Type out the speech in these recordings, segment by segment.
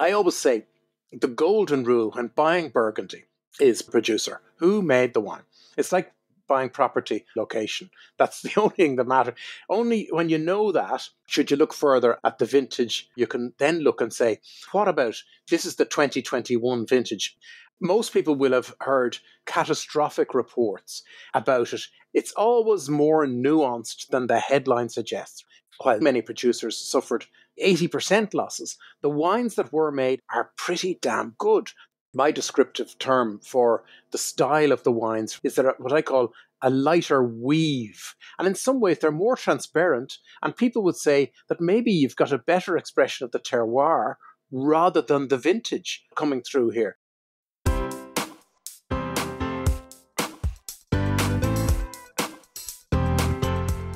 I always say the golden rule when buying Burgundy is producer. Who made the wine? It's like buying property location. That's the only thing that matters. Only when you know that, should you look further at the vintage, you can then look and say, what about, this is the 2021 vintage. Most people will have heard catastrophic reports about it. It's always more nuanced than the headline suggests. While many producers suffered 80% losses, the wines that were made are pretty damn good. My descriptive term for the style of the wines is that what I call a lighter weave. And in some ways, they're more transparent. And people would say that maybe you've got a better expression of the terroir rather than the vintage coming through here.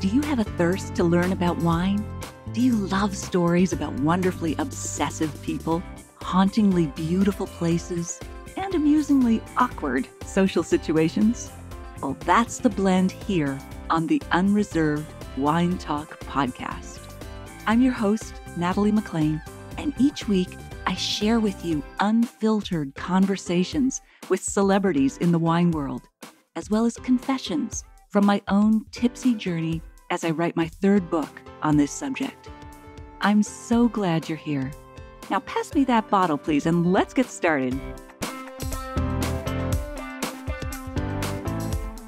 Do you have a thirst to learn about wine? Do you love stories about wonderfully obsessive people, hauntingly beautiful places, and amusingly awkward social situations? Well, that's the blend here on the Unreserved Wine Talk podcast. I'm your host, Natalie McLean, and each week I share with you unfiltered conversations with celebrities in the wine world, as well as confessions from my own tipsy journey as I write my third book on this subject. I'm so glad you're here. Now pass me that bottle, please, and let's get started.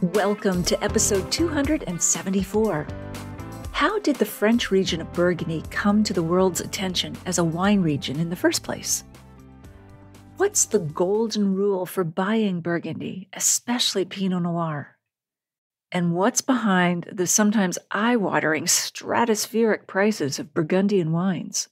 Welcome to episode 274. How did the French region of Burgundy come to the world's attention as a wine region in the first place? What's the golden rule for buying Burgundy, especially Pinot Noir? And what's behind the sometimes eye-watering stratospheric prices of Burgundian wines?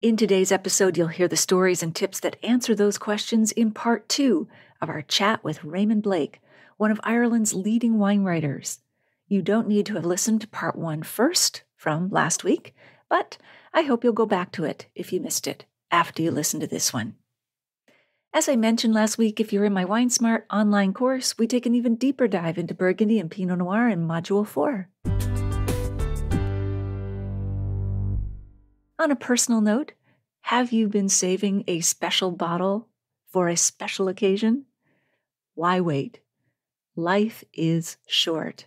In today's episode, you'll hear the stories and tips that answer those questions in part 2 of our chat with Raymond Blake, one of Ireland's leading wine writers. You don't need to have listened to part 1 first from last week, but I hope you'll go back to it if you missed it after you listen to this one. As I mentioned last week, if you're in my Wine Smart online course, we take an even deeper dive into Burgundy and Pinot Noir in Module 4. On a personal note, have you been saving a special bottle for a special occasion? Why wait? Life is short.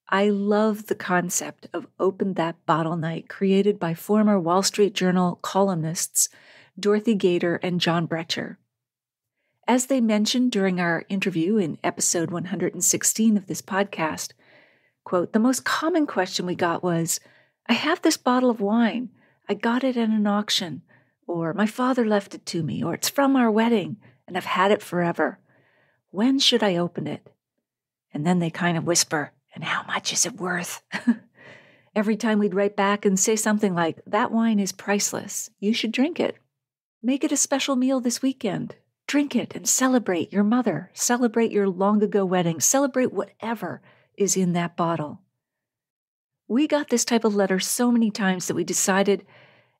I love the concept of Open That Bottle Night created by former Wall Street Journal columnists Dorothy Gator and John Brecher. As they mentioned during our interview in episode 116 of this podcast, quote, the most common question we got was, I have this bottle of wine. I got it at an auction, or my father left it to me, or it's from our wedding, and I've had it forever. When should I open it? And then they kind of whisper, and how much is it worth? Every time we'd write back and say something like, that wine is priceless. You should drink it. Make it a special meal this weekend. Drink it and celebrate your mother, celebrate your long-ago wedding, celebrate whatever is in that bottle. We got this type of letter so many times that we decided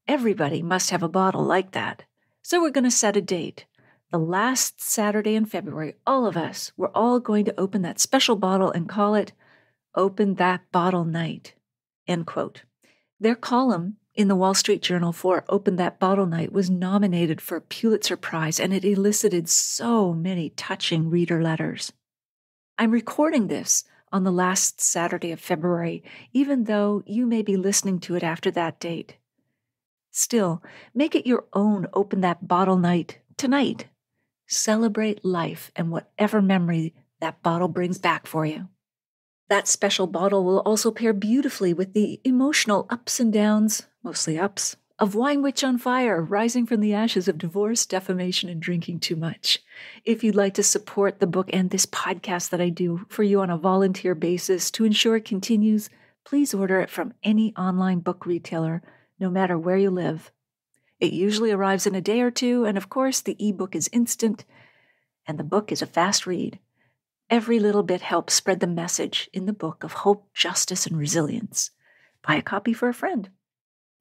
everybody must have a bottle like that. So we're going to set a date. The last Saturday in February, all of us, we're all going to open that special bottle and call it Open That Bottle Night, end quote. Their column in the Wall Street Journal for Open That Bottle Night was nominated for a Pulitzer Prize, and it elicited so many touching reader letters. I'm recording this on the last Saturday of February, even though you may be listening to it after that date. Still, make it your own Open That Bottle Night tonight. Celebrate life and whatever memory that bottle brings back for you. That special bottle will also pair beautifully with the emotional ups and downs, mostly ups, of Wine Witch on Fire, rising from the ashes of divorce, defamation, and drinking too much. If you'd like to support the book and this podcast that I do for you on a volunteer basis to ensure it continues, please order it from any online book retailer, no matter where you live. It usually arrives in a day or two, and of course, the ebook is instant, and the book is a fast read. Every little bit helps spread the message in the book of hope, justice, and resilience. Buy a copy for a friend.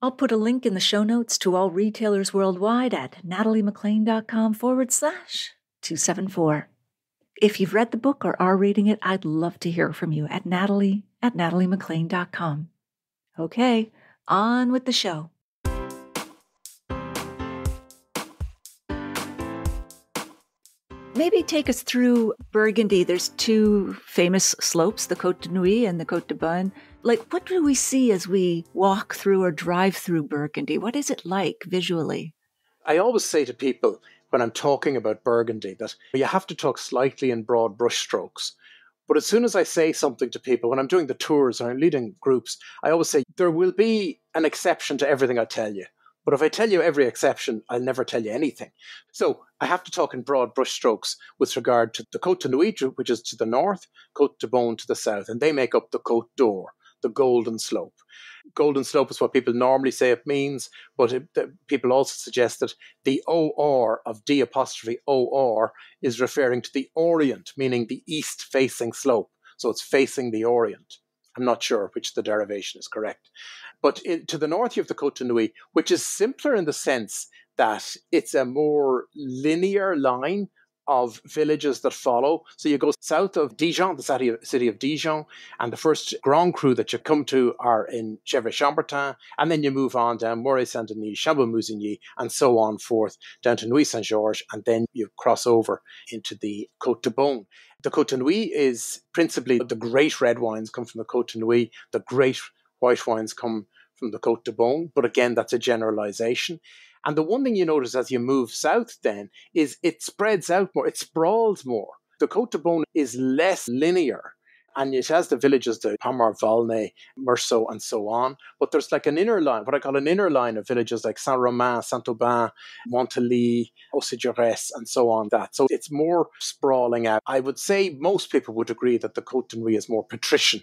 I'll put a link in the show notes to all retailers worldwide at nataliemclean.com/274. If you've read the book or are reading it, I'd love to hear from you at natalie@nataliemclean.com. Okay, on with the show. Maybe take us through Burgundy. There's two famous slopes, the Côte de Nuits and the Côte de Beaune. Like, what do we see as we walk through or drive through Burgundy? What is it like visually? I always say to people when I'm talking about Burgundy that you have to talk slightly in broad brushstrokes. But as soon as I say something to people, when I'm doing the tours or I'm leading groups, I always say there will be an exception to everything I tell you. But if I tell you every exception, I'll never tell you anything. So I have to talk in broad brushstrokes with regard to the Côte de Nuits, which is to the north, Côte de Beaune to the south, and they make up the Côte d'Or, the Golden Slope. Golden Slope is what people normally say it means, but people also suggest that the OR of D apostrophe OR is referring to the Orient, meaning the east-facing slope. So it's facing the Orient. I'm not sure which the derivation is correct. But to the north, you have the Côte de Nuits, which is simpler in the sense that it's a more linear line of villages that follow. So you go south of Dijon, the city of Dijon, and the first Grand Cru that you come to are in Gevrey-Chambertin, and then you move on down Moray-Saint-Denis, Chambon-Musigny, and so on forth down to Nuits-Saint-Georges, and then you cross over into the Côte de Beaune. The Côte de Nuits is principally the great red wines come from the Côte de Nuits, the great white wines come from the Côte de Beaune, but again, that's a generalization. And the one thing you notice as you move south then is it spreads out more, it sprawls more. The Côte de Beaune is less linear, and it has the villages, the Hamar, Valnay, Meursault, and so on. But there's like an inner line, what I call an inner line of villages like Saint-Romain, Saint-Aubin, Montély, Auxey-Durès, and so on. So it's more sprawling out. I would say most people would agree that the Côte de Nuits is more patrician,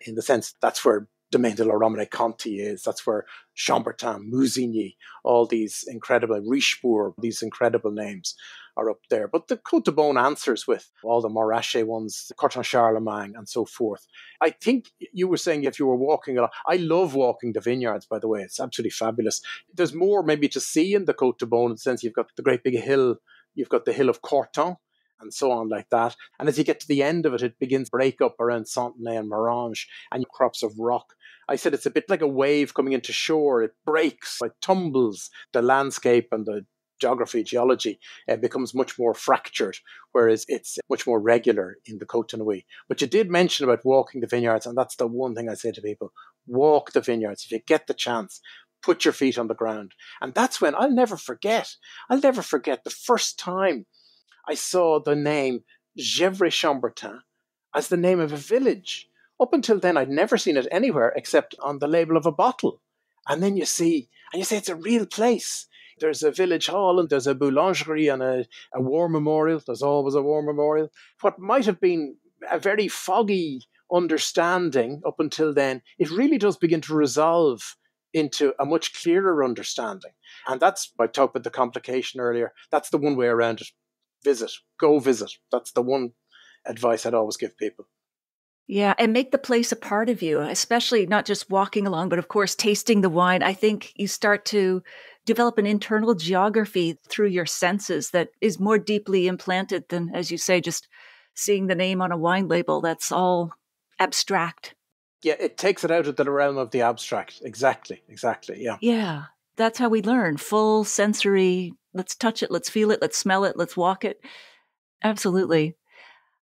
in the sense that's where Domaine de la Romanée-Conti is. That's where Chambertin, Musigny, all these incredible, Richebourg, these incredible names are up there. But the Côte de Beaune answers with all the Montrachet ones, the Corton-Charlemagne, and so forth. I think you were saying if you were walking along, I love walking the vineyards, by the way. It's absolutely fabulous. There's more maybe to see in the Côte de Beaune, in the sense you've got the great big hill, you've got the hill of Corton, and so on like that. And as you get to the end of it, it begins to break up around Fontenay and Morange and crops of rock. I said it's a bit like a wave coming into shore. It breaks, it tumbles. The landscape and the geography, geology becomes much more fractured, whereas it's much more regular in the Côte de Nuits. But you did mention about walking the vineyards, and that's the one thing I say to people. Walk the vineyards. If you get the chance, put your feet on the ground. And that's when I'll never forget the first time I saw the name Gevrey-Chambertin as the name of a village. Up until then, I'd never seen it anywhere except on the label of a bottle. And then you say it's a real place. There's a village hall and there's a boulangerie and a war memorial. There's always a war memorial. What might have been a very foggy understanding up until then, it really does begin to resolve into a much clearer understanding. And that's, I talked about the complication earlier, that's the one way around it. Go visit. That's the one advice I'd always give people. Yeah, and make the place a part of you, especially not just walking along, but of course, tasting the wine. I think you start to develop an internal geography through your senses that is more deeply implanted than, as you say, just seeing the name on a wine label. That's all abstract. Yeah, it takes it out of the realm of the abstract. Exactly. Yeah. Yeah, that's how we learn. Full sensory, let's touch it, let's feel it, let's smell it, let's walk it. Absolutely.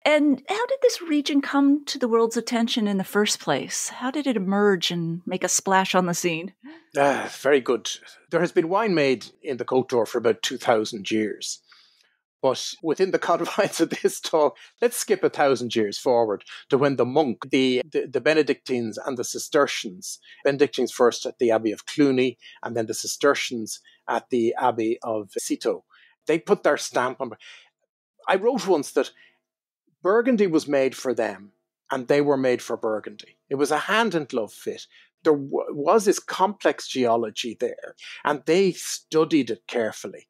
And how did this region come to the world's attention in the first place? How did it emerge and make a splash on the scene? Very good. There has been wine made in the Côte d'Or for about 2,000 years. But within the confines of this talk, let's skip 1,000 years forward to when the monk, the Benedictines and the Cistercians, Benedictines first at the Abbey of Cluny and then the Cistercians at the Abbey of Citeaux, they put their stamp on. I wrote once that Burgundy was made for them and they were made for Burgundy. It was a hand-in-glove fit. There was this complex geology there and they studied it carefully.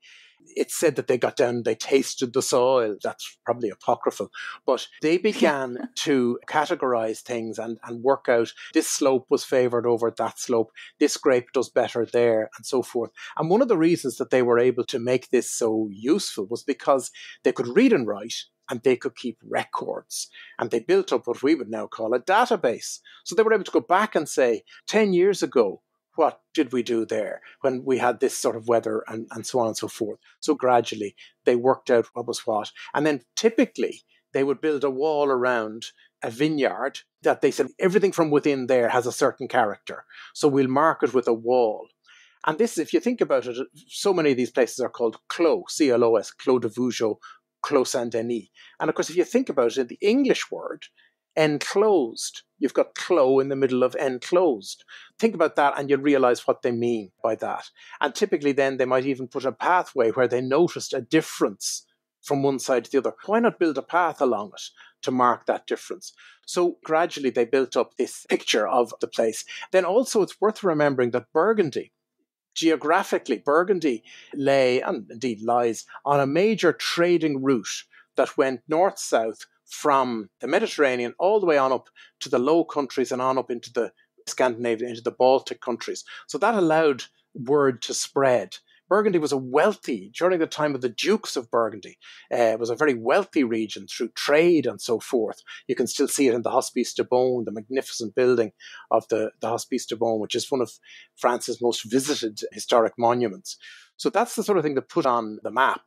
It's said that they got down, they tasted the soil. That's probably apocryphal. But they began to categorize things and work out this slope was favored over that slope. This grape does better there and so forth. And one of the reasons that they were able to make this so useful was because they could read and write and they could keep records. And they built up what we would now call a database. So they were able to go back and say, 10 years ago, what did we do there when we had this sort of weather and so on and so forth. So gradually they worked out what was what. And then typically they would build a wall around a vineyard that they said everything from within there has a certain character. So we'll mark it with a wall. And this, if you think about it, so many of these places are called Clos, C-L-O-S, Clos de Vougeot, Clos Saint-Denis. And of course, if you think about it, the English word, enclosed, you've got clos in the middle of enclosed. Think about that and you'll realize what they mean by that. And typically then they might even put a pathway where they noticed a difference from one side to the other. Why not build a path along it to mark that difference? So gradually they built up this picture of the place. Then also it's worth remembering that Burgundy, geographically, Burgundy lay, and indeed lies, on a major trading route that went north-south from the Mediterranean all the way on up to the Low Countries and on up into the Scandinavia, into the Baltic countries. So that allowed word to spread. Burgundy was a wealthy, during the time of the Dukes of Burgundy, it was a very wealthy region through trade and so forth. You can still see it in the Hospice de Beaune, the magnificent building of the Hospice de Beaune, which is one of France's most visited historic monuments. So that's the sort of thing that put on the map.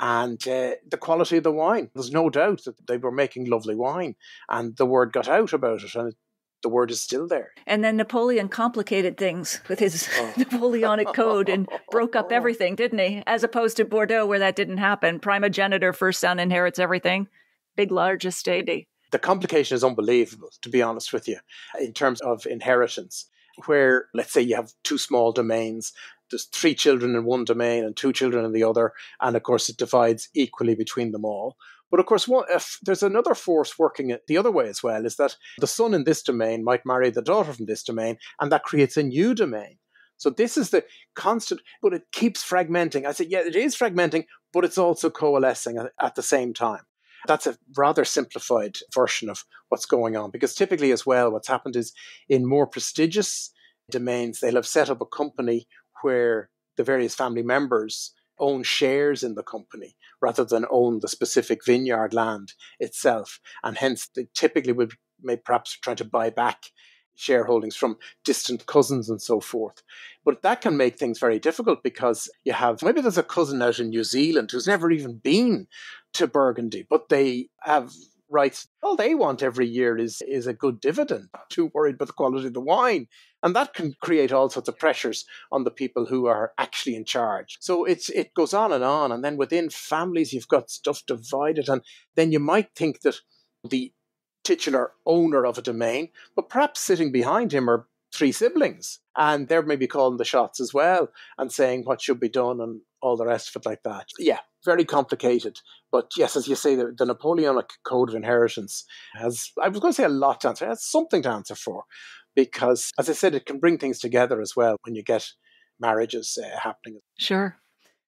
And the quality of the wine. There's no doubt that they were making lovely wine, and the word got out about it, and the word is still there. And then Napoleon complicated things with his Napoleonic code and broke up everything, didn't he? As opposed to Bordeaux, where that didn't happen. Primogenitor, first son inherits everything. Big, large estate. The complication is unbelievable, to be honest with you, in terms of inheritance, where, let's say, you have two small domains. There's 3 children in one domain and 2 children in the other. And of course, it divides equally between them all. But of course, if there's another force working the other way as well, is that the son in this domain might marry the daughter from this domain, and that creates a new domain. So this is the constant, but it keeps fragmenting. I said, yeah, it is fragmenting, but it's also coalescing at the same time. That's a rather simplified version of what's going on, because typically as well, what's happened is in more prestigious domains, they'll have set up a company where the various family members own shares in the company rather than own the specific vineyard land itself. And hence they typically would perhaps try to buy back shareholdings from distant cousins and so forth. But that can make things very difficult, because you have, maybe there's a cousin out in New Zealand who's never even been to Burgundy, but they have rights. All they want every year is a good dividend, not too worried about the quality of the wine. And that can create all sorts of pressures on the people who are actually in charge. So it goes on. And then within families, you've got stuff divided. And then you might think that the titular owner of a domain, but perhaps sitting behind him are 3 siblings. And they're maybe calling the shots as well and saying what should be done and all the rest of it like that. Yeah, very complicated. But yes, as you say, the Napoleonic Code of Inheritance has, I was going to say a lot to answer, it has something to answer for. Because, as I said, it can bring things together as well when you get marriages happening. Sure.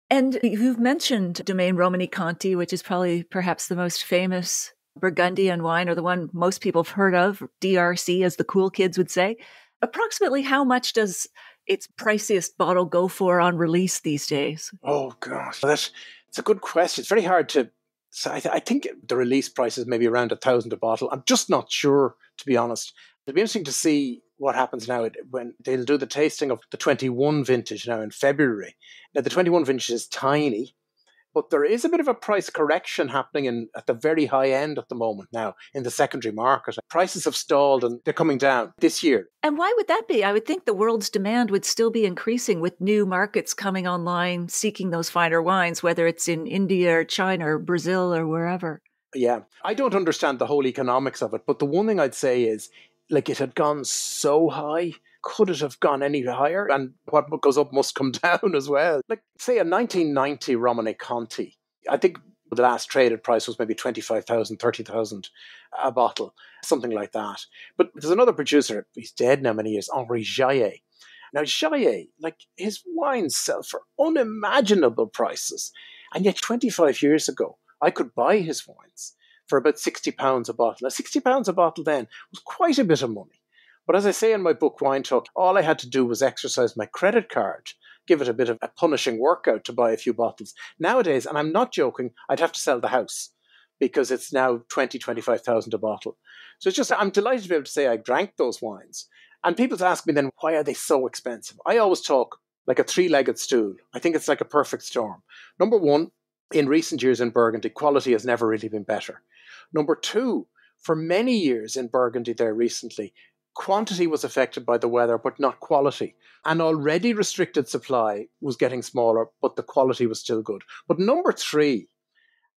And you've mentioned Domaine Romanée-Conti, which is perhaps the most famous Burgundian wine, or the one most people have heard of, DRC, as the cool kids would say. Approximately how much does its priciest bottle go for on release these days? Oh, gosh. It's a good question. It's very hard to say. I think the release price is maybe around $1,000 a bottle. I'm just not sure, to be honest. It'll be interesting to see what happens now when they'll do the tasting of the 21 vintage now in February. Now, the 21 vintage is tiny, but there is a bit of a price correction happening at the very high end at the moment now in the secondary market. Prices have stalled and they're coming down this year. And why would that be? I would think the world's demand would still be increasing with new markets coming online, seeking those finer wines, whether it's in India or China or Brazil or wherever. Yeah, I don't understand the whole economics of it, but the one thing I'd say is, like, it had gone so high. Could it have gone any higher? And what goes up must come down as well. Like, say, a 1990 Romanée-Conti, I think the last traded price was maybe 25,000, 30,000 a bottle, something like that. But there's another producer, he's dead now many years, Henri Jaillet. Now, Jaillet, like, his wines sell for unimaginable prices. And yet 25 years ago, I could buy his wines for about £60 a bottle. Now, £60 a bottle then was quite a bit of money. But as I say in my book, Wine Talk, all I had to do was exercise my credit card, give it a bit of a punishing workout to buy a few bottles. Nowadays, and I'm not joking, I'd have to sell the house because it's now 20,000, 25,000 a bottle. So it's just, I'm delighted to be able to say I drank those wines. And people ask me then, why are they so expensive? I always talk like a three-legged stool. I think it's like a perfect storm. Number one, in recent years in Burgundy, quality has never really been better. Number two, for many years in Burgundy there recently, quantity was affected by the weather, but not quality. An already restricted supply was getting smaller, but the quality was still good. But number three,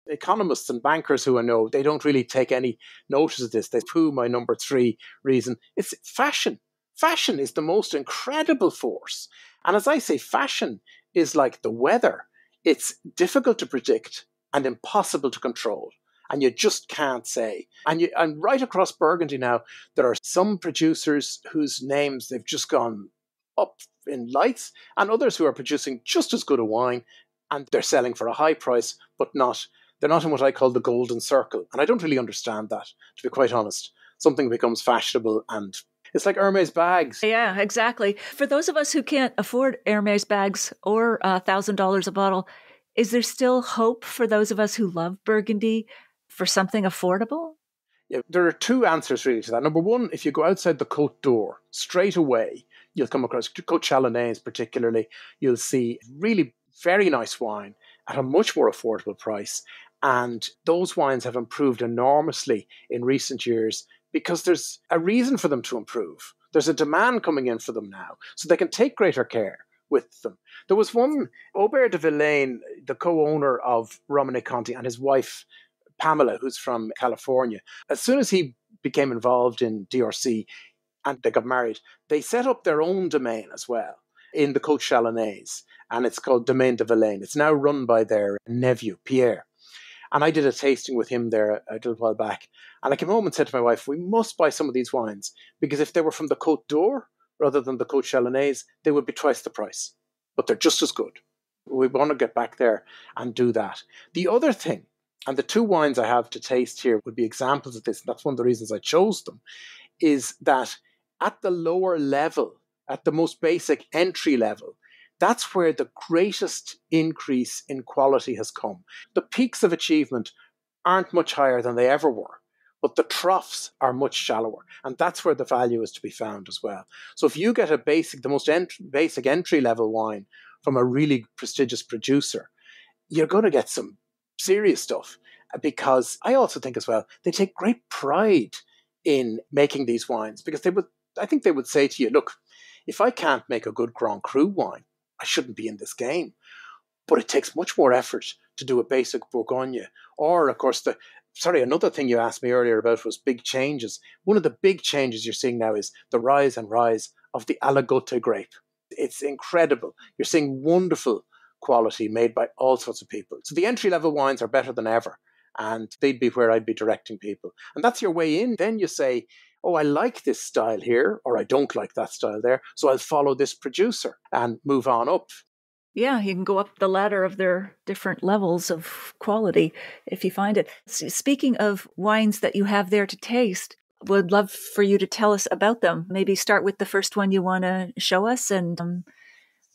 economists and bankers who I know, they don't really take any notice of this. They poo my number three reason. It's fashion. Fashion is the most incredible force. And as I say, fashion is like the weather. It's difficult to predict and impossible to control. And you just can't say. And right across Burgundy now, there are some producers whose names they've just gone up in lights, and others who are producing just as good a wine, and they're selling for a high price, but they're not in what I call the golden circle. And I don't really understand that, to be quite honest. Something becomes fashionable and it's like Hermes bags. Yeah, exactly. For those of us who can't afford Hermes bags or $1,000 a bottle, is there still hope for those of us who love Burgundy for something affordable? Yeah, there are two answers really to that. Number one, if you go outside the Côte door, straight away, you'll come across Côte Chalonnaise particularly. You'll see really very nice wine at a much more affordable price. And those wines have improved enormously in recent years because there's a reason for them to improve. There's a demand coming in for them now, so they can take greater care with them. There was one, Aubert de Villaine, the co-owner of Romanée Conti, and his wife, Pamela, who's from California. As soon as he became involved in DRC and they got married, they set up their own domain as well in the Côte Chalonnaise, and it's called Domaine de Villaine. It's now run by their nephew, Pierre. And I did a tasting with him there a little while back. And I came home and said to my wife, we must buy some of these wines because if they were from the Côte d'Or rather than the Côte Chalonnaise, they would be twice the price. But they're just as good. We want to get back there and do that. The other thing, and the two wines I have to taste here would be examples of this, and that's one of the reasons I chose them, is that at the lower level, at the most basic entry level, that's where the greatest increase in quality has come. The peaks of achievement aren't much higher than they ever were, but the troughs are much shallower. And that's where the value is to be found as well. So if you get the most basic entry-level wine from a really prestigious producer, you're going to get some serious stuff. Because I also think as well, they take great pride in making these wines because I think they would say to you, look, if I can't make a good Grand Cru wine, I shouldn't be in this game. But it takes much more effort to do a basic Bourgogne. Or, of course, another thing you asked me earlier about was big changes. One of the big changes you're seeing now is the rise of the Aligoté grape. It's incredible. You're seeing wonderful quality made by all sorts of people. So the entry-level wines are better than ever. And they'd be where I'd be directing people. And that's your way in. Then you say, oh, I like this style here, or I don't like that style there, so I'll follow this producer and move on up. Yeah, you can go up the ladder of their different levels of quality if you find it. Speaking of wines that you have there to taste, would love for you to tell us about them. Maybe start with the first one you want to show us and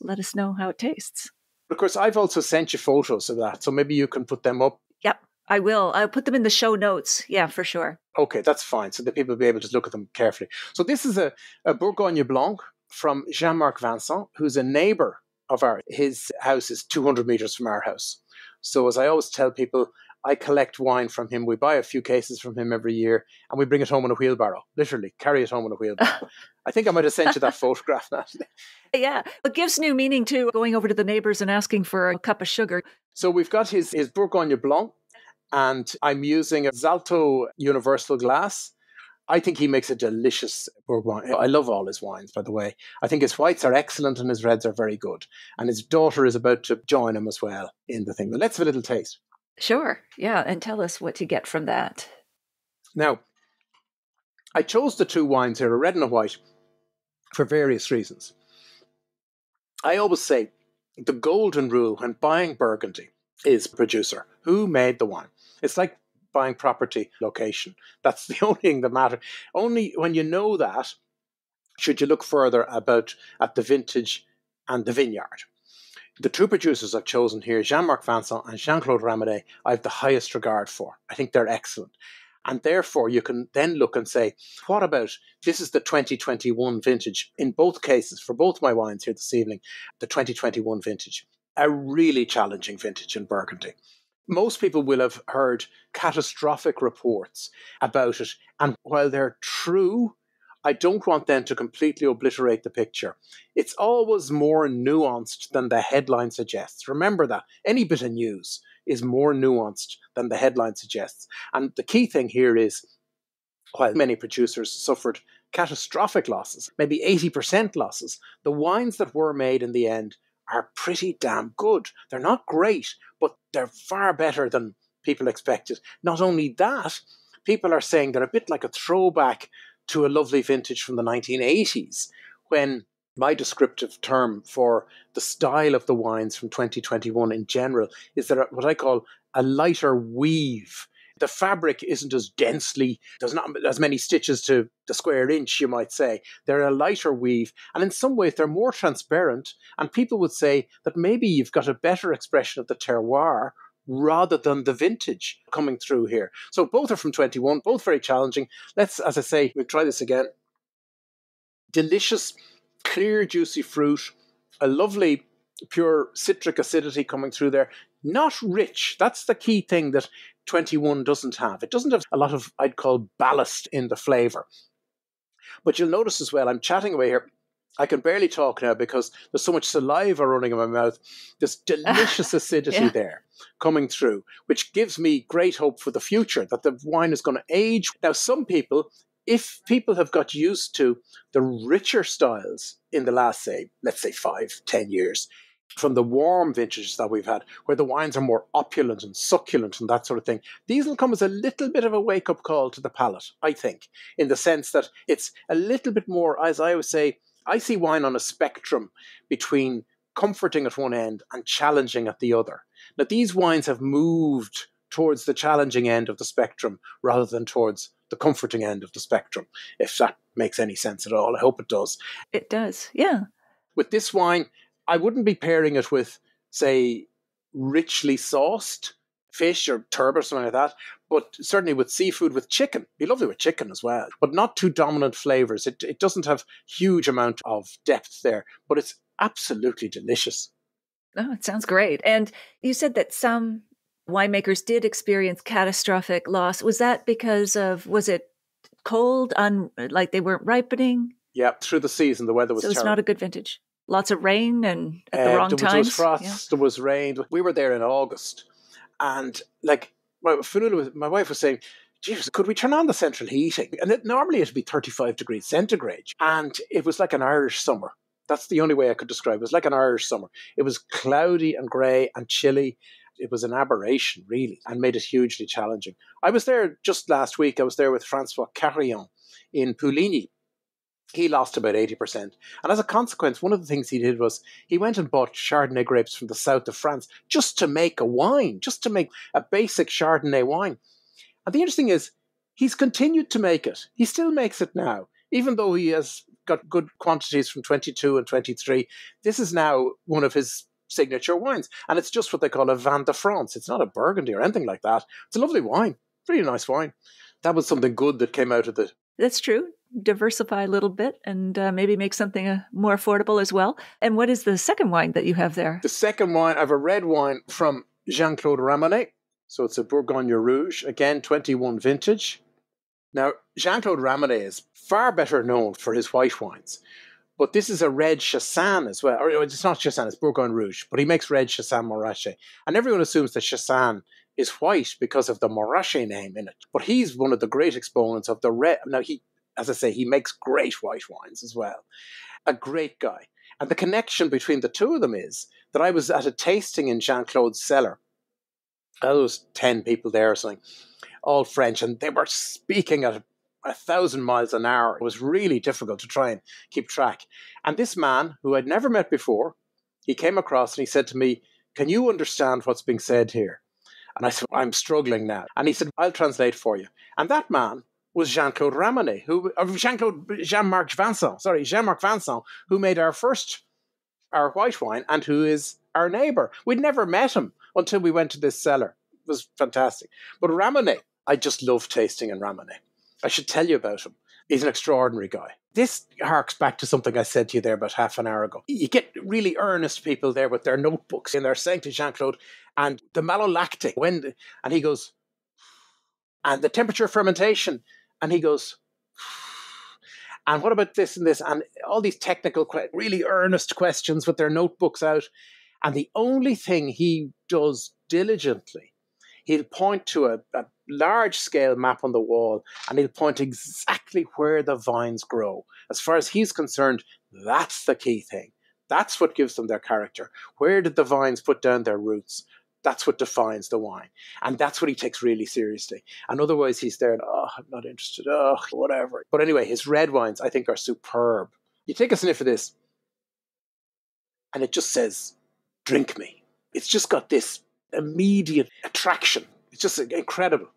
let us know how it tastes. Of course, I've also sent you photos of that, so maybe you can put them up. Yep. I will. I'll put them in the show notes. Yeah, for sure. Okay, that's fine. So that people will be able to look at them carefully. So this is a Bourgogne Blanc from Jean-Marc Vincent, who's a neighbour of ours. His house is 200 metres from our house. So as I always tell people, I collect wine from him. We buy a few cases from him every year and we bring it home in a wheelbarrow. Literally, carry it home in a wheelbarrow. I think I might have sent you that photograph, Natalie. Yeah, it gives new meaning to going over to the neighbours and asking for a cup of sugar. So we've got his Bourgogne Blanc. And I'm using a Zalto Universal glass. I think he makes a delicious Bourgogne. I love all his wines, by the way. I think his whites are excellent and his reds are very good. And his daughter is about to join him as well in the thing. But let's have a little taste. Sure. Yeah. And tell us what you get from that. Now, I chose the two wines here, a red and a white, for various reasons. I always say the golden rule when buying Burgundy is producer. Who made the wine? It's like buying property location. That's the only thing that matters. Only when you know that should you look further at the vintage and the vineyard. The two producers I've chosen here, Jean-Marc Vincent and Jean-Claude Ramadé, I have the highest regard for. I think they're excellent. And therefore, you can then look and say, what about, this is the 2021 vintage in both cases, for both my wines here this evening, the 2021 vintage, a really challenging vintage in Burgundy. Most people will have heard catastrophic reports about it. And while they're true, I don't want them to completely obliterate the picture. It's always more nuanced than the headline suggests. Remember that. Any bit of news is more nuanced than the headline suggests. And the key thing here is, while many producers suffered catastrophic losses, maybe 80% losses, the wines that were made in the end are pretty damn good. They're not great, but they're far better than people expected. Not only that, people are saying they're a bit like a throwback to a lovely vintage from the 1980s, when my descriptive term for the style of the wines from 2021 in general is that what I call a lighter weave. The fabric isn't as densely, there's not as many stitches to the square inch, you might say. They're a lighter weave, and in some ways they're more transparent, and people would say that maybe you've got a better expression of the terroir rather than the vintage coming through here. So both are from 21, both very challenging. Let's, as I say, we'll try this again. Delicious, clear, juicy fruit, a lovely, pure citric acidity coming through there. Not rich. That's the key thing that 21 doesn't have. It doesn't have a lot of, I'd call, ballast in the flavour. But you'll notice as well, I'm chatting away here. I can barely talk now because there's so much saliva running in my mouth. There's delicious acidity there coming through, which gives me great hope for the future, that the wine is going to age. Now, some people, if people have got used to the richer styles in the last, say, let's say 5-10 years, from the warm vintages that we've had, where the wines are more opulent and succulent and that sort of thing, these will come as a little bit of a wake-up call to the palate, I think, in the sense that it's a little bit more, as I always say, I see wine on a spectrum between comforting at one end and challenging at the other. Now, these wines have moved towards the challenging end of the spectrum rather than towards the comforting end of the spectrum, if that makes any sense at all. I hope it does. It does, yeah. With this wine, I wouldn't be pairing it with, say, richly sauced fish or turbot or something like that, but certainly with seafood, with chicken. It'd be lovely with chicken as well, but not too dominant flavours. It doesn't have huge amount of depth there, but it's absolutely delicious. Oh, it sounds great. And you said that some winemakers did experience catastrophic loss. Was that because of, was it cold, like they weren't ripening? Yeah, through the season, the weather was terrible. So it's not a good vintage. Lots of rain and at the wrong times. There was frost, there was rain. We were there in August. And like my wife was saying, Jesus, could we turn on the central heating? And normally it'd be 35 degrees centigrade. And it was like an Irish summer. That's the only way I could describe it. It was like an Irish summer. It was cloudy and grey and chilly. It was an aberration, really, and made it hugely challenging. I was there just last week. I was there with Francois Carillon in Pouligny. He lost about 80%. And as a consequence, one of the things he did was he went and bought Chardonnay grapes from the south of France just to make a wine, just to make a basic Chardonnay wine. And the interesting is, he's continued to make it. He still makes it now, even though he has got good quantities from 22 and 23. This is now one of his signature wines. And it's just what they call a Vin de France. It's not a Burgundy or anything like that. It's a lovely wine. Really nice wine. That was something good that came out of the... That's true. Diversify a little bit and maybe make something more affordable as well. And what is the second wine that you have there? The second wine, I have a red wine from Jean-Claude Ramonet. So it's a Bourgogne Rouge, again, 21 vintage. Now, Jean-Claude Ramonet is far better known for his white wines. But this is a red Chassagne as well. Or it's not Chassagne, it's Bourgogne Rouge. But he makes red Chassagne Montrachet. And everyone assumes that Chassagne is white because of the Montrachet name in it. But he's one of the great exponents of the red. Now, as I say, he makes great white wines as well. A great guy. And the connection between the two of them is that I was at a tasting in Jean-Claude's cellar. There was 10 people there or something, all French, and they were speaking at 1,000 miles an hour. It was really difficult to try and keep track. And this man, who I'd never met before, he came across and he said to me, "Can you understand what's being said here?" And I said, "I'm struggling now." And he said, "I'll translate for you." And that man was Jean-Claude Ramonet, Jean-Marc Vincent, who made our white wine and who is our neighbour. We'd never met him until we went to this cellar. It was fantastic. But Ramonet I just love tasting in Ramonet. I should tell you about him. He's an extraordinary guy. This harks back to something I said to you there about half an hour ago. You get really earnest people there with their notebooks in their Saint Jean-Claude and the malolactic. And he goes, and the temperature of fermentation. And he goes, and what about this and this? And all these technical, really earnest questions with their notebooks out. And the only thing he does diligently, he'll point to a large-scale map on the wall, and he'll point exactly where the vines grow. As far as he's concerned, that's the key thing. That's what gives them their character. Where did the vines put down their roots? That's what defines the wine. And that's what he takes really seriously. And otherwise he's there and, I'm not interested, whatever. But anyway, his red wines, I think, are superb. You take a sniff of this, and it just says, drink me. It's just got this immediate attraction. It's just incredible.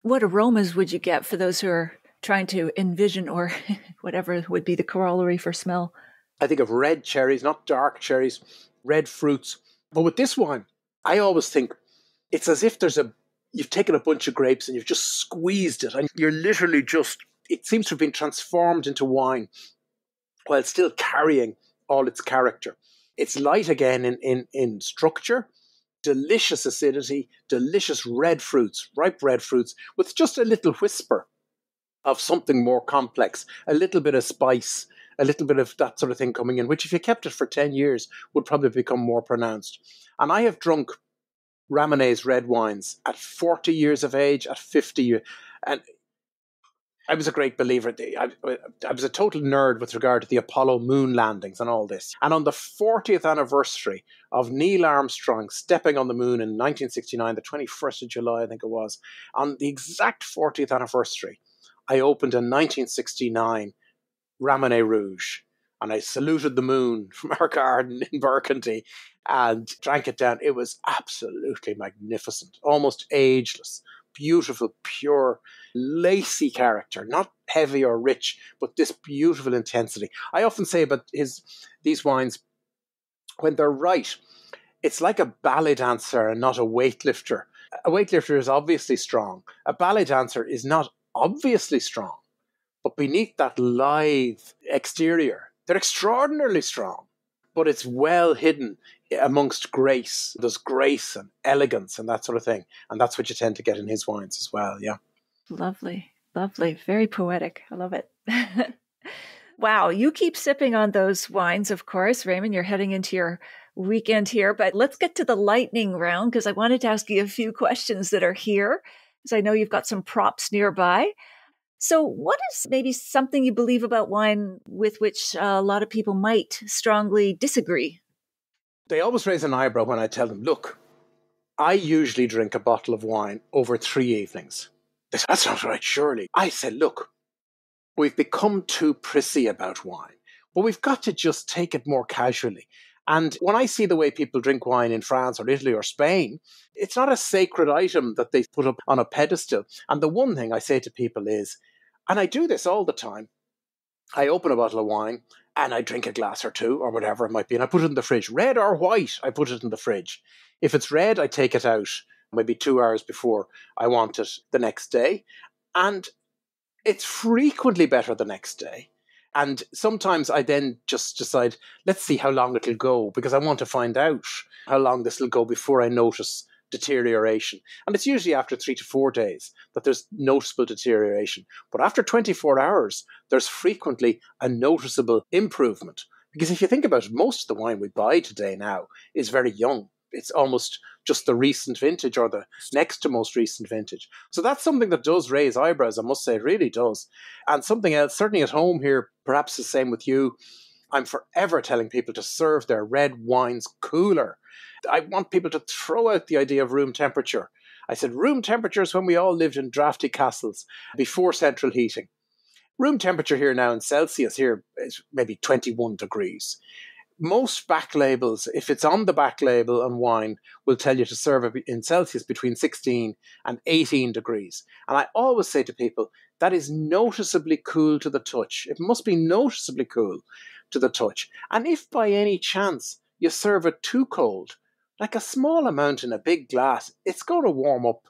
What aromas would you get for those who are trying to envision, or whatever would be the corollary for smell? I think of red cherries, not dark cherries, red fruits. But with this wine, I always think it's as if you've taken a bunch of grapes and you've just squeezed it, and you're literally it seems to have been transformed into wine while still carrying all its character. It's light again in structure, delicious acidity, delicious red fruits, ripe red fruits, with just a little whisper of something more complex, a little bit of spice, a little bit of that sort of thing coming in, which if you kept it for 10 years would probably become more pronounced. And I have drunk Ramonet's red wines at 40 years of age, at 50 years. And I was a great believer. I was a total nerd with regard to the Apollo moon landings and all this. And on the 40th anniversary of Neil Armstrong stepping on the moon in 1969, the 21st of July, I think it was, on the exact 40th anniversary, I opened a 1969 Ramonet Rouge, and I saluted the moon from our garden in Burgundy and drank it down. It was absolutely magnificent, almost ageless, beautiful, pure, lacy character, not heavy or rich, but this beautiful intensity. I often say about these wines, when they're right, it's like a ballet dancer and not a weightlifter. A weightlifter is obviously strong. A ballet dancer is not obviously strong. But beneath that lithe exterior, they're extraordinarily strong. But it's well hidden amongst grace. There's grace and elegance and that sort of thing. And that's what you tend to get in his wines as well, yeah. Lovely, lovely. Very poetic. I love it. Wow, you keep sipping on those wines, of course. Raymond, you're heading into your weekend here. But let's get to the lightning round, because I wanted to ask you a few questions that are here, because I know you've got some props nearby. So what is maybe something you believe about wine with which a lot of people might strongly disagree? They always raise an eyebrow when I tell them, look, I usually drink a bottle of wine over 3 evenings. They say, that's not right, surely. I said, look, we've become too prissy about wine, but we've got to just take it more casually. And when I see the way people drink wine in France or Italy or Spain, it's not a sacred item that they put up on a pedestal. And the one thing I say to people is, and I do this all the time, I open a bottle of wine and I drink a glass or two or whatever it might be, and I put it in the fridge. Red or white, I put it in the fridge. If it's red, I take it out maybe 2 hours before I want it the next day. And it's frequently better the next day. And sometimes I then just decide, let's see how long it'll go, because I want to find out how long this will go before I notice deterioration. And it's usually after 3 to 4 days that there's noticeable deterioration. But after 24 hours, there's frequently a noticeable improvement. Because if you think about it, most of the wine we buy today now is very young. It's almost just the recent vintage or the next to most recent vintage. So that's something that does raise eyebrows, I must say, it really does. And something else, certainly at home here, perhaps the same with you, I'm forever telling people to serve their red wines cooler. I want people to throw out the idea of room temperature. I said room temperature is when we all lived in drafty castles before central heating. Room temperature here now in Celsius here is maybe 21 degrees. Most back labels, if it's on the back label on wine, will tell you to serve it in Celsius between 16 and 18 degrees. And I always say to people, that is noticeably cool to the touch. It must be noticeably cool to the touch. And if by any chance you serve it too cold, like a small amount in a big glass, it's going to warm up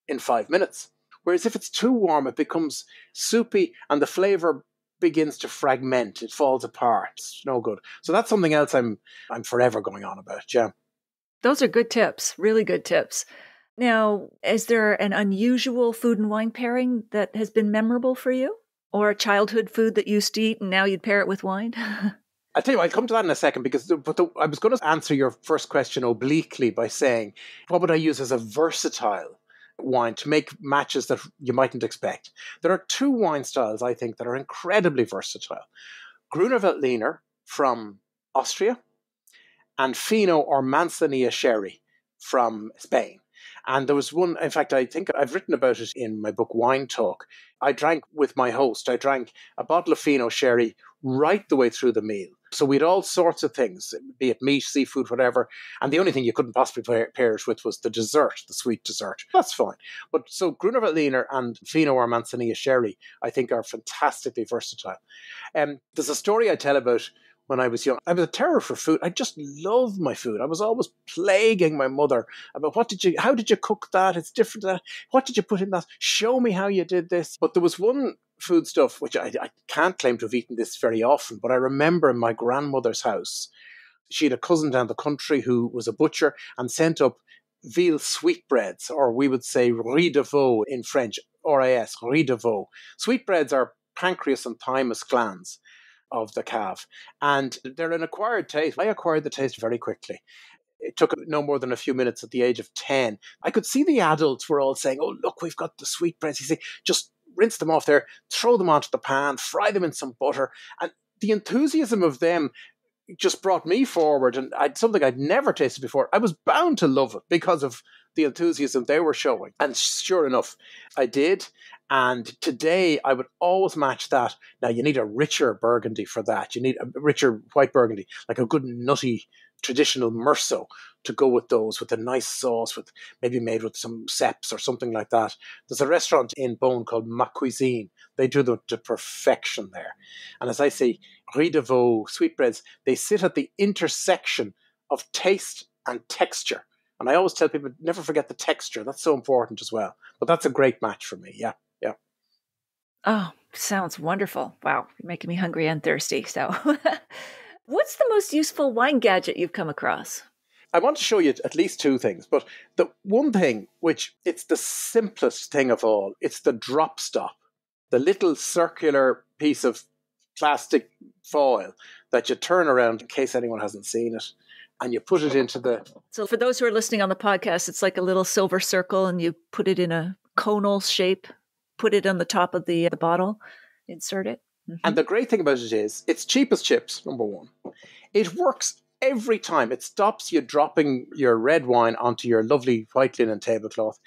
in 5 minutes. Whereas if it's too warm, it becomes soupy and the flavour begins to fragment. It falls apart. It's no good. So that's something else I'm forever going on about. Yeah. Those are good tips, really good tips. Now, is there an unusual food and wine pairing that has been memorable for you? Or a childhood food that you used to eat and now you'd pair it with wine? I'll tell you, I'll come to that in a second because I was going to answer your first question obliquely by saying, what would I use as a versatile wine to make matches that you mightn't expect? There are two wine styles, I think, that are incredibly versatile. Gruner Veltliner from Austria and Fino or Manzanilla Sherry from Spain. And there was one, in fact, I think I've written about it in my book, Wine Talk. I drank with my host, I drank a bottle of Fino Sherry right the way through the meal. So we had all sorts of things, be it meat, seafood, whatever. And the only thing you couldn't possibly pair it with was the dessert, the sweet dessert. That's fine. But so Gruner Veltliner and Fino or Manzanilla Sherry, I think, are fantastically versatile. There's a story I tell about when I was young. I was a terror for food. I just loved my food. I was always plaguing my mother about how did you cook that? It's different. What did you put in that? Show me how you did this. But there was one food stuff, which I can't claim to have eaten this very often, but I remember in my grandmother's house, she had a cousin down the country who was a butcher and sent up veal sweetbreads, or we would say riz de veau in French, RAS, riz de veau. Sweetbreads are pancreas and thymus glands of the calf, and they're an acquired taste. I acquired the taste very quickly. It took no more than a few minutes at the age of 10. I could see the adults were all saying, oh, look, we've got the sweetbreads. You see, just rinse them off there, throw them onto the pan, fry them in some butter. And the enthusiasm of them just brought me forward, and something I'd never tasted before. I was bound to love it because of the enthusiasm they were showing. And sure enough, I did. And today I would always match that. Now you need a richer Burgundy for that. You need a richer white Burgundy, like a good nutty traditional Merceau to go with those, with a nice sauce, with maybe made with some ceps or something like that. There's a restaurant in Beaune called Ma Cuisine. They do them to perfection there. And as I say, riz de veau, sweetbreads, they sit at the intersection of taste and texture. And I always tell people, never forget the texture. That's so important as well. But that's a great match for me. Yeah. Oh, sounds wonderful. Wow, you're making me hungry and thirsty. So what's the most useful wine gadget you've come across? I want to show you at least two things, but the one thing, which it's the simplest thing of all, it's the drop stop, the little circular piece of plastic foil that you turn around in case anyone hasn't seen it, and you put it into the... So for those who are listening on the podcast, it's like a little silver circle and you put it in a conal shape, put it on the top of the bottle, insert it. Mm-hmm. And the great thing about it is, it's cheap as chips, number one. It works every time. It stops you dropping your red wine onto your lovely white linen tablecloth.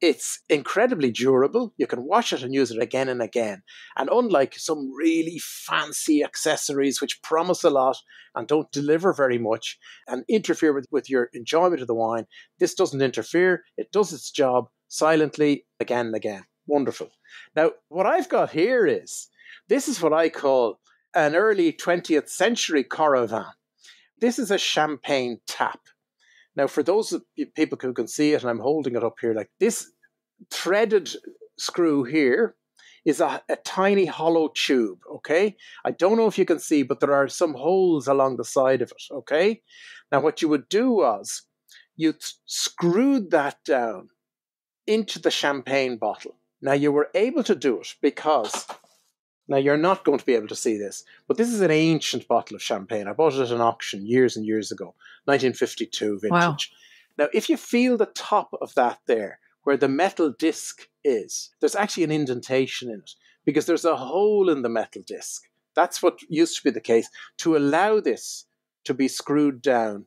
It's incredibly durable. You can wash it and use it again and again. And unlike some really fancy accessories which promise a lot and don't deliver very much and interfere with your enjoyment of the wine, this doesn't interfere. It does its job silently again and again. Wonderful. Now, what I've got here this is what I call an early 20th century Coravin. This is a champagne tap. Now, for those people who can see it, and I'm holding it up here, like this threaded screw here is a tiny hollow tube, okay? I don't know if you can see, but there are some holes along the side of it, okay? Now, what you would do was you screwed that down into the champagne bottle. Now, you were able to do it because, now you're not going to be able to see this, but this is an ancient bottle of champagne. I bought it at an auction years and years ago, 1952 vintage. Wow. Now, if you feel the top of that there, where the metal disc is, there's actually an indentation in it because there's a hole in the metal disc. That's what used to be the case, to allow this to be screwed down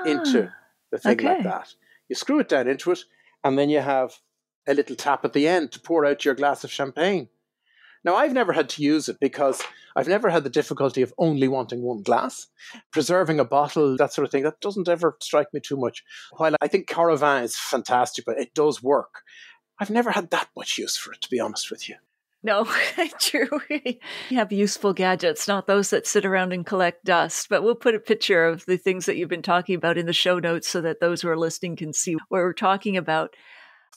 into the thing like that. You screw it down into it, and then you have a little tap at the end to pour out your glass of champagne. Now, I've never had to use it because I've never had the difficulty of only wanting one glass. Preserving a bottle, that sort of thing, that doesn't ever strike me too much. While I think Coravin is fantastic, but it does work, I've never had that much use for it, to be honest with you. No, true. You have useful gadgets, not those that sit around and collect dust. But we'll put a picture of the things that you've been talking about in the show notes so that those who are listening can see what we're talking about.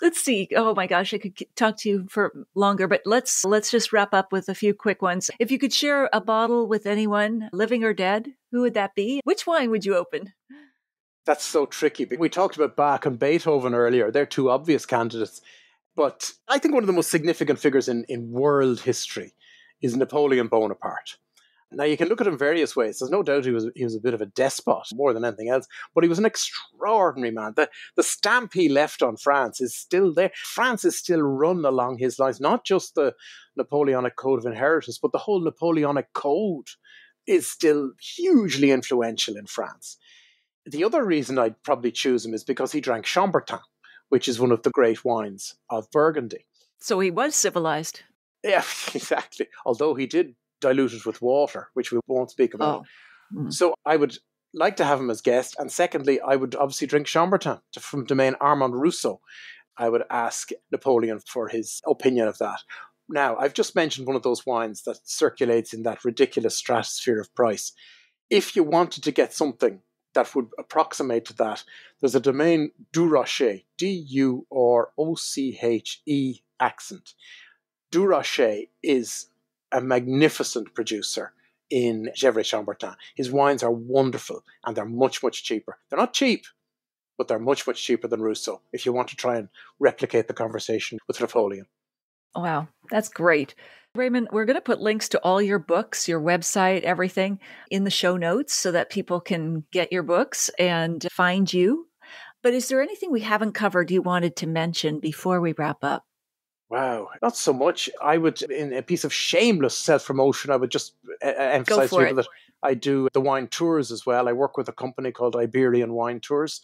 Let's see. Oh my gosh, I could talk to you for longer, but let's just wrap up with a few quick ones. If you could share a bottle with anyone, living or dead, who would that be? Which wine would you open? That's so tricky. We talked about Bach and Beethoven earlier. They're two obvious candidates. But I think one of the most significant figures in world history is Napoleon Bonaparte. Now, you can look at him various ways. There's no doubt he was a bit of a despot more than anything else, but he was an extraordinary man. The stamp he left on France is still there. France is still run along his lines, not just the Napoleonic Code of Inheritance, but the whole Napoleonic Code is still hugely influential in France. The other reason I'd probably choose him is because he drank Chambertin, which is one of the great wines of Burgundy. So he was civilized. Yeah, exactly. Although he did dilute it with water, which we won't speak about. So I would like to have him as guest. And secondly, I would obviously drink Chambertin from Domaine Armand Rousseau. I would ask Napoleon for his opinion of that. Now, I've just mentioned one of those wines that circulates in that ridiculous stratosphere of price. If you wanted to get something that would approximate to that, there's a Domaine du Rocher, Duroche accent. Du Rocher is a magnificent producer in Gevrey-Chambertin. His wines are wonderful and they're much, much cheaper. They're not cheap, but they're much, much cheaper than Rousseau if you want to try and replicate the conversation with Napoleon. Wow, that's great. Raymond, we're going to put links to all your books, your website, everything in the show notes so that people can get your books and find you. But is there anything we haven't covered you wanted to mention before we wrap up? Wow, not so much. I would, in a piece of shameless self-promotion, I would just emphasize to people that I do the wine tours as well. I work with a company called Iberian Wine Tours,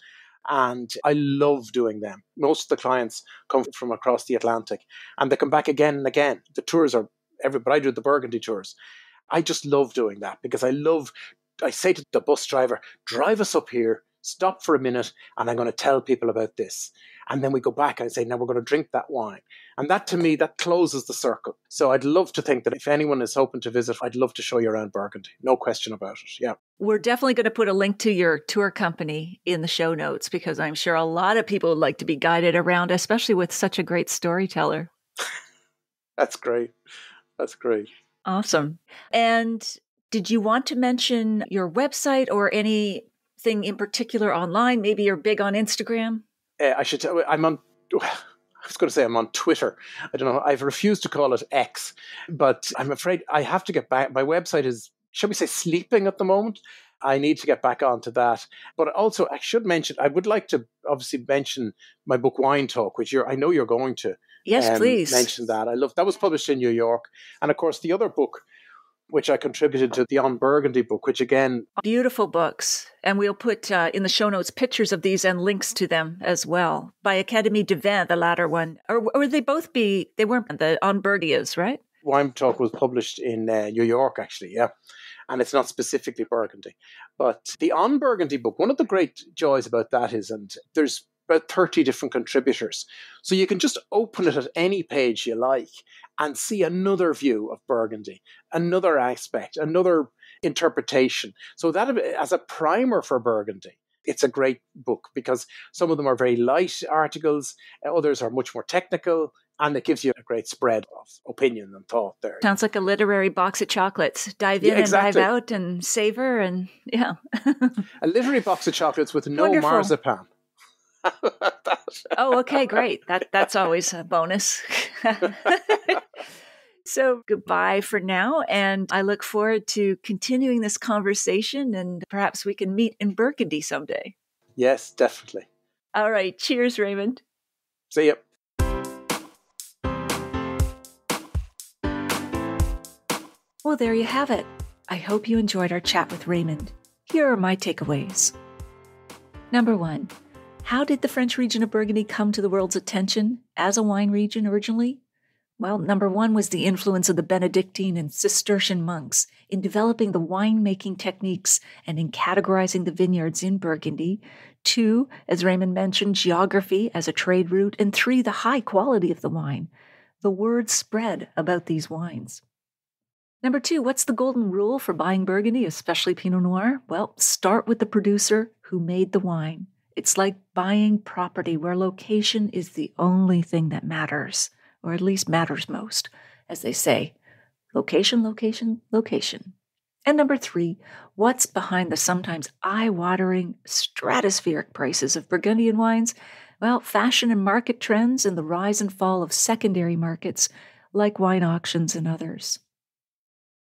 and I love doing them. Most of the clients come from across the Atlantic, and they come back again and again. The tours are but I do the Burgundy tours. I just love doing that because I say to the bus driver, drive us up here, stop for a minute, and I'm going to tell people about this. And then we go back and I say, now we're going to drink that wine. And that, to me, that closes the circle. So I'd love to think that if anyone is hoping to visit, I'd love to show you around Burgundy. No question about it. Yeah. We're definitely going to put a link to your tour company in the show notes because I'm sure a lot of people would like to be guided around, especially with such a great storyteller. That's great. That's great. Awesome. And did you want to mention your website or anything in particular online? Maybe you're big on Instagram? I should tell you, I was going to say I'm on Twitter. I don't know. I've refused to call it X, but I'm afraid I have to get back. My website is, shall we say, sleeping at the moment. I need to get back onto that. But also, I should mention, I would like to obviously mention my book, Wine Talk, which I know you're going to. Yes, please. Mention that. That was published in New York. And of course, the other book, which I contributed to, the On Burgundy book, which again... Beautiful books. And we'll put in the show notes pictures of these and links to them as well. By Académie de Vin, the latter one. Or would they both be, they weren't the On Burgundies, right? Wine Talk was published in New York, actually, yeah. And it's not specifically Burgundy. But the On Burgundy book, one of the great joys about that is, and there's about 30 different contributors. So you can just open it at any page you like and see another view of Burgundy, another aspect, another interpretation. So that as a primer for Burgundy, it's a great book because some of them are very light articles, others are much more technical, and it gives you a great spread of opinion and thought there. Sounds like a literary box of chocolates. Dive in and dive out and savor and yeah. A literary box of chocolates with no Wonderful. marzipan. Oh, okay, great. That's always a bonus. So goodbye for now, and I look forward to continuing this conversation, and perhaps we can meet in Burgundy someday. Yes, definitely. All right. Cheers, Raymond. See ya. Well, there you have it. I hope you enjoyed our chat with Raymond. Here are my takeaways. Number 1. How did the French region of Burgundy come to the world's attention as a wine region originally? Well, number 1 was the influence of the Benedictine and Cistercian monks in developing the winemaking techniques and in categorizing the vineyards in Burgundy. 2, as Raymond mentioned, geography as a trade route. And 3, the high quality of the wine. The word spread about these wines. Number 2, what's the golden rule for buying Burgundy, especially Pinot Noir? Well, start with the producer who made the wine. It's like buying property where location is the only thing that matters, or at least matters most, as they say. Location, location, location. And number 3, what's behind the sometimes eye-watering, stratospheric prices of Burgundian wines? Well, fashion and market trends and the rise and fall of secondary markets like wine auctions and others.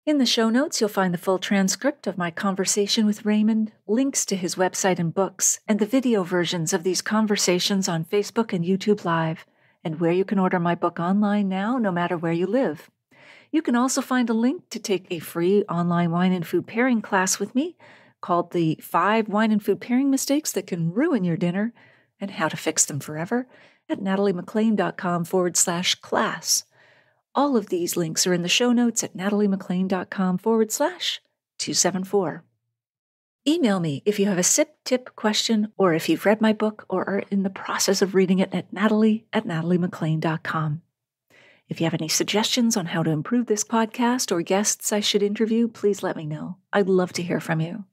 In the show notes, you'll find the full transcript of my conversation with Raymond, links to his website and books, and the video versions of these conversations on Facebook and YouTube Live, and where you can order my book online now, no matter where you live. You can also find a link to take a free online wine and food pairing class with me called the 5 Wine and Food Pairing Mistakes That Can Ruin Your Dinner and How to Fix Them Forever at nataliemaclean.com/class. All of these links are in the show notes at nataliemaclean.com/274. Email me if you have a sip tip question or if you've read my book or are in the process of reading it at natalie@nataliemaclean.com. If you have any suggestions on how to improve this podcast or guests I should interview, please let me know. I'd love to hear from you.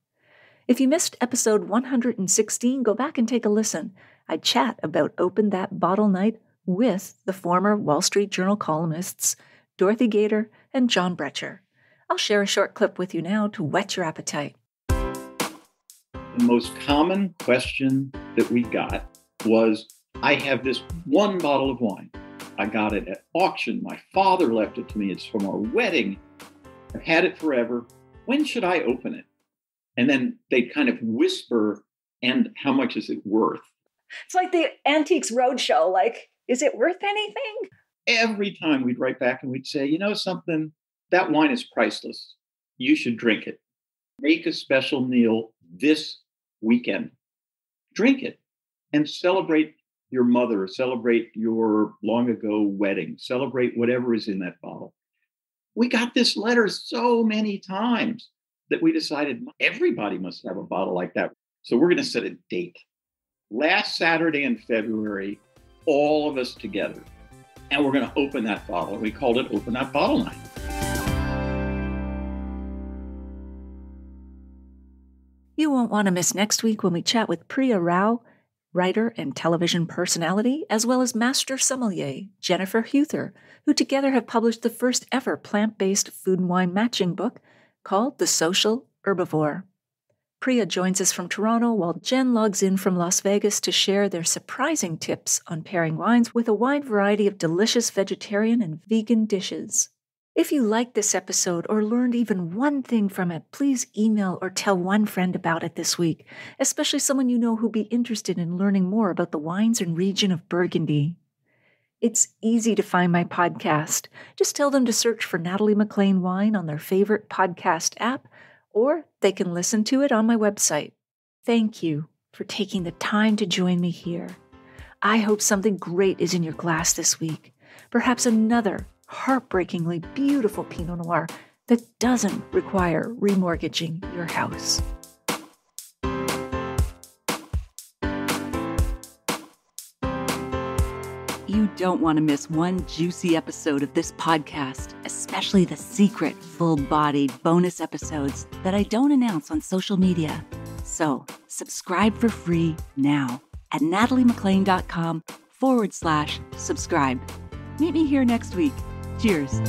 If you missed episode 116, go back and take a listen. I chat about Open That Bottle Night with the former Wall Street Journal columnists Dorothy Gator and John Brecher. I'll share a short clip with you now to whet your appetite. The most common question that we got was, I have this one bottle of wine. I got it at auction. My father left it to me. It's from our wedding. I've had it forever. When should I open it? And then they kind of whisper, and how much is it worth? It's like the Antiques Roadshow, like, is it worth anything? Every time we'd write back and we'd say, you know something, that wine is priceless. You should drink it. Make a special meal this weekend. Drink it and celebrate your mother, celebrate your long ago wedding, celebrate whatever is in that bottle. We got this letter so many times that we decided everybody must have a bottle like that. So we're going to set a date. Last Saturday in February, all of us together, and we're going to open that bottle. We called it Open That Bottle Night. You won't want to miss next week when we chat with Priya Rao, writer and television personality, as well as master sommelier Jennifer Huther, who together have published the first ever plant-based food and wine matching book called The Social Herbivore. Priya joins us from Toronto while Jen logs in from Las Vegas to share their surprising tips on pairing wines with a wide variety of delicious vegetarian and vegan dishes. If you liked this episode or learned even one thing from it, please email or tell one friend about it this week, especially someone you know who'd be interested in learning more about the wines and region of Burgundy. It's easy to find my podcast. Just tell them to search for Natalie MacLean Wine on their favorite podcast app, or they can listen to it on my website. Thank you for taking the time to join me here. I hope something great is in your glass this week. Perhaps another heartbreakingly beautiful Pinot Noir that doesn't require remortgaging your house. You don't want to miss one juicy episode of this podcast, especially the secret, full-bodied bonus episodes that I don't announce on social media. So subscribe for free now at nataliemaclean.com/subscribe. Meet me here next week. Cheers.